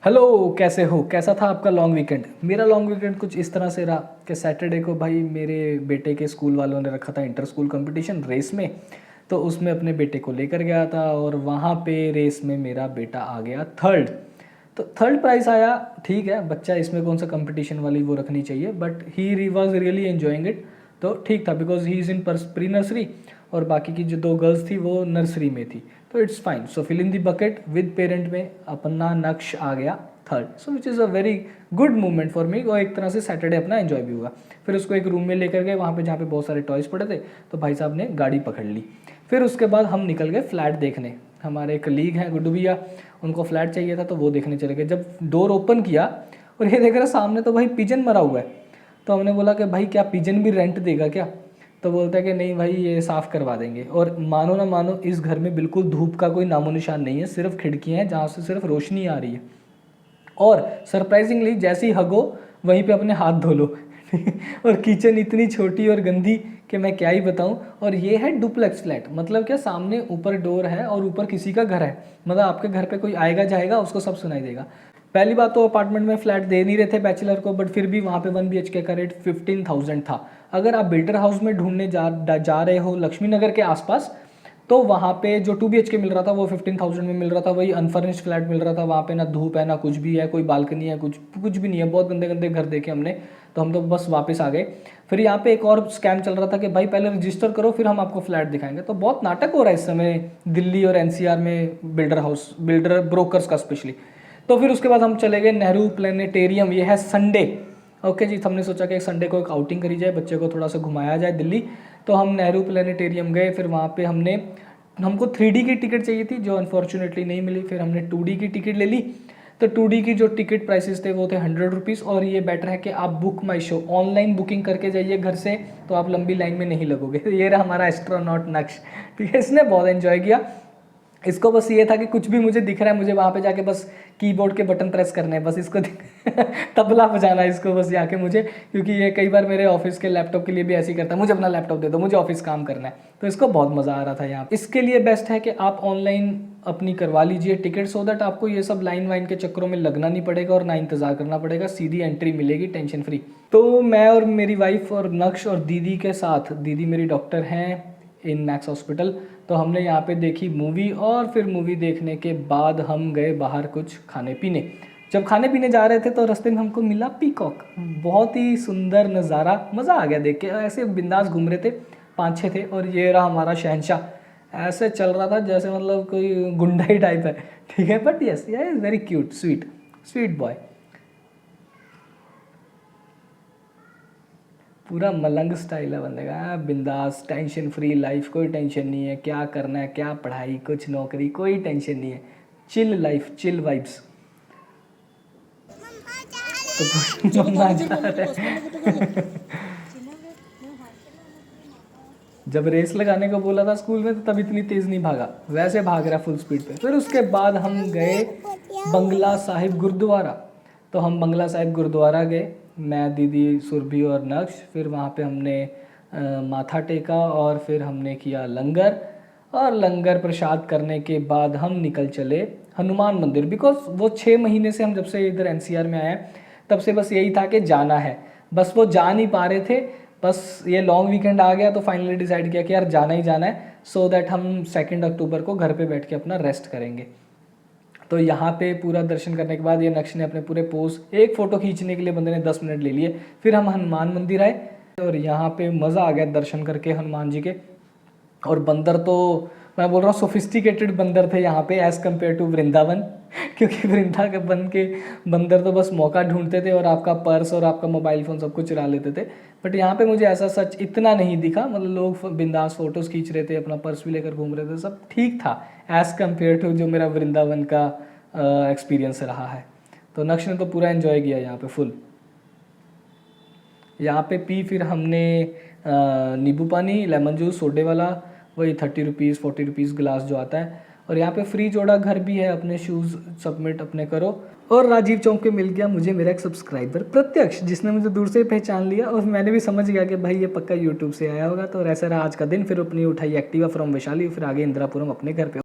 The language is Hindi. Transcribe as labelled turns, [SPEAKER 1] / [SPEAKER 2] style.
[SPEAKER 1] हेलो, कैसे हो? कैसा था आपका लॉन्ग वीकेंड? मेरा लॉन्ग वीकेंड कुछ इस तरह से रहा कि सैटरडे को भाई मेरे बेटे के स्कूल वालों ने रखा था इंटर स्कूल कंपटीशन रेस में। तो उसमें अपने बेटे को लेकर गया था और वहाँ पे रेस में मेरा बेटा आ गया थर्ड। तो थर्ड प्राइज़ आया। ठीक है, बच्चा इसमें कौन सा कंपटीशन वाली वो रखनी चाहिए, but he was really enjoying it. तो ठीक था because he is in pre nursery और बाकी की जो दो गर्ल्स थी वो नर्सरी में थी। तो it's fine. So fill in the bucket with parent में अपना नक्श आ गया third. So which is a very good movement for me और एक तरह से सैटरडे अपना एंजॉय भी हुआ। फिर उसको एक रूम में लेकर गए वहाँ पे जहाँ पे बहुत सारे टॉयज़ पड़े थे। तो भाई साहब ने गाड़ी पकड़ ली। फिर उसके बाद हम निकल गए फ्लैट देखने। हमारे कलीग हैं गुड्डू भैया, उनको फ्लैट चाहिए था तो वो देखने चले गए। जब डोर ओपन किया और ये देख रहा सामने तो भाई पिजन मरा हुआ है। तो हमने बोला कि भाई क्या पिजन भी रेंट देगा क्या? तो बोलता है कि नहीं भाई ये साफ़ करवा देंगे। और मानो ना मानो इस घर में बिल्कुल धूप का कोई नामो निशान नहीं है, सिर्फ खिड़कियाँ हैं जहाँ से सिर्फ रोशनी आ रही है। और सरप्राइजिंगली जैसे ही हगो वहीं पे अपने हाथ धो लो। और किचन इतनी छोटी और गंदी कि मैं क्या ही बताऊं। और ये है डुप्लेक्स फ्लैट, मतलब क्या सामने ऊपर डोर है और ऊपर किसी का घर है। मतलब आपके घर पे कोई आएगा जाएगा उसको सब सुनाई देगा। पहली बात तो अपार्टमेंट में फ्लैट दे नहीं रहे थे बैचलर को, बट फिर भी वहाँ पे 1 BHK का रेट 15,000 था। अगर आप बिल्डर हाउस में ढूंढने जा रहे हो लक्ष्मी नगर के आसपास, तो वहाँ पे जो 2 BHK मिल रहा था वो 15,000 में मिल रहा था। वही अनफर्निश्ड फ्लैट मिल रहा था। वहाँ पे ना धूप है ना कुछ भी है, कोई बालकनी है, कुछ कुछ भी नहीं है। बहुत गंदे गंदे घर देखे हमने, तो हम तो बस वापस आ गए। फिर यहाँ पे एक और स्कैम चल रहा था कि भाई पहले रजिस्टर करो फिर हम आपको फ्लैट दिखाएंगे। तो बहुत नाटक हो रहा है इस समय दिल्ली और NCR में बिल्डर ब्रोकर्स का स्पेशली। तो फिर उसके बाद हम चले गए नेहरू प्लेनेटेरियम। ये है संडे। ओके जी, हमने सोचा कि संडे को एक आउटिंग करी जाए, बच्चे को थोड़ा सा घुमाया जाए दिल्ली। तो हम नेहरू प्लेनेटेरियम गए। फिर वहाँ पे हमको 3D की टिकट चाहिए थी जो अनफॉर्चुनेटली नहीं मिली। फिर हमने 2D की टिकट ले ली। तो 2D की जो टिकट प्राइसेस थे वो थे 100 रुपीज़। और ये बेटर है कि आप बुक माई शो ऑनलाइन बुकिंग करके जाइए घर से, तो आप लंबी लाइन में नहीं लगोगे। ये रहा हमारा एस्ट्रोनॉट नक्श। ठीक है, इसने बहुत एंजॉय किया। इसको बस ये था कि कुछ भी मुझे दिख रहा है, मुझे वहाँ पे जाके बस कीबोर्ड के बटन प्रेस करने हैं, बस इसको तबला बजाना है इसको बस जाके मुझे। क्योंकि ये कई बार मेरे ऑफिस के लैपटॉप के लिए भी ऐसे ही करता है, मुझे अपना लैपटॉप दे दो, मुझे ऑफिस काम करना है। तो इसको बहुत मज़ा आ रहा था यहाँ। इसके लिए बेस्ट है कि आप ऑनलाइन अपनी करवा लीजिए टिकट, सो दैट आपको ये सब लाइन वाइन के चक्करों में लगना नहीं पड़ेगा और ना इंतज़ार करना पड़ेगा। सीधी एंट्री मिलेगी टेंशन फ्री। तो मैं और मेरी वाइफ और नक्श और दीदी के साथ, दीदी मेरी डॉक्टर हैं इन मैक्स हॉस्पिटल, तो हमने यहाँ पे देखी मूवी। और फिर मूवी देखने के बाद हम गए बाहर कुछ खाने पीने। जब खाने पीने जा रहे थे तो रास्ते में हमको मिला पीकॉक। बहुत ही सुंदर नज़ारा, मज़ा आ गया देख के। ऐसे बिंदास घूम रहे थे, 5-6 थे। और ये रहा हमारा शहंशाह। ऐसे चल रहा था जैसे मतलब कोई गुंडा ही टाइप है। ठीक है, बट यस ये is very cute, sweet sweet boy. पूरा मलंग स्टाइल है बंदे का, बिंदास टेंशन फ्री लाइफ, कोई टेंशन नहीं है। क्या करना है, क्या पढ़ाई, कुछ नौकरी, कोई टेंशन नहीं है। Chill life, chill vibes. तो मम्मा जा रहे हैं। जब रेस लगाने को बोला था स्कूल में तो तब इतनी तेज़ नहीं भागा, वैसे भाग रहा फुल स्पीड पे। फिर उसके बाद हम गए बंगला साहिब गुरुद्वारा। तो हम बंगला साहिब गुरुद्वारा गए, मैं, दीदी, सुरभि और नक्श। फिर वहाँ पे हमने माथा टेका और फिर हमने किया लंगर। और लंगर प्रसाद करने के बाद हम निकल चले हनुमान मंदिर। बिकॉज वो 6 महीने से हम जब से इधर NCR में आए हैं तब से बस यही था कि जाना है, बस वो जा नहीं पा रहे थे। बस ये लॉन्ग वीकेंड आ गया तो फाइनली डिसाइड किया कि यार जाना ही जाना है, सो दैट हम 2 अक्टूबर को घर पे बैठ के अपना रेस्ट करेंगे। तो यहाँ पे पूरा दर्शन करने के बाद ये नक्श ने अपने पूरे पोज, एक फ़ोटो खींचने के लिए बंदे ने 10 मिनट ले लिए। फिर हम हनुमान मंदिर आए और यहाँ पे मज़ा आ गया दर्शन करके हनुमान जी के। और बंदर तो मैं बोल रहा हूँ सोफिस्टिकेटेड बंदर थे यहाँ पे एज़ कम्पेयर टू वृंदावन। क्योंकि वृंदावन के बंदर तो बस मौका ढूंढते थे और आपका पर्स और आपका मोबाइल फ़ोन सब कुछ चुरा लेते थे। बट यहाँ पे मुझे ऐसा सच इतना नहीं दिखा। मतलब लोग बिंदास फ़ोटोज़ खींच रहे थे, अपना पर्स भी लेकर घूम रहे थे, सब ठीक था एज़ कम्पेयर टू जो मेरा वृंदावन का एक्सपीरियंस रहा है। तो नक्श ने तो पूरा एंजॉय किया यहाँ पे फुल। यहाँ पे पी फिर हमने नींबू पानी, लेमन जूस, सोडे वाला, वही 30 रुपीज़ 40 रुपीज़ गिलास जो आता है। और यहाँ पे फ्री जोड़ा घर भी है, अपने शूज़ सबमिट अपने करो। और राजीव चौक पे मिल गया मुझे मेरा एक सब्सक्राइबर प्रत्यक्ष, जिसने मुझे दूर से पहचान लिया और मैंने भी समझ गया कि भाई ये पक्का यूट्यूब से आया होगा। तो ऐसा रहा आज का दिन। फिर अपनी उठाई एक्टिवा फ्रॉम वैशाली, फिर आगे इंदिरापुरम अपने घर पे।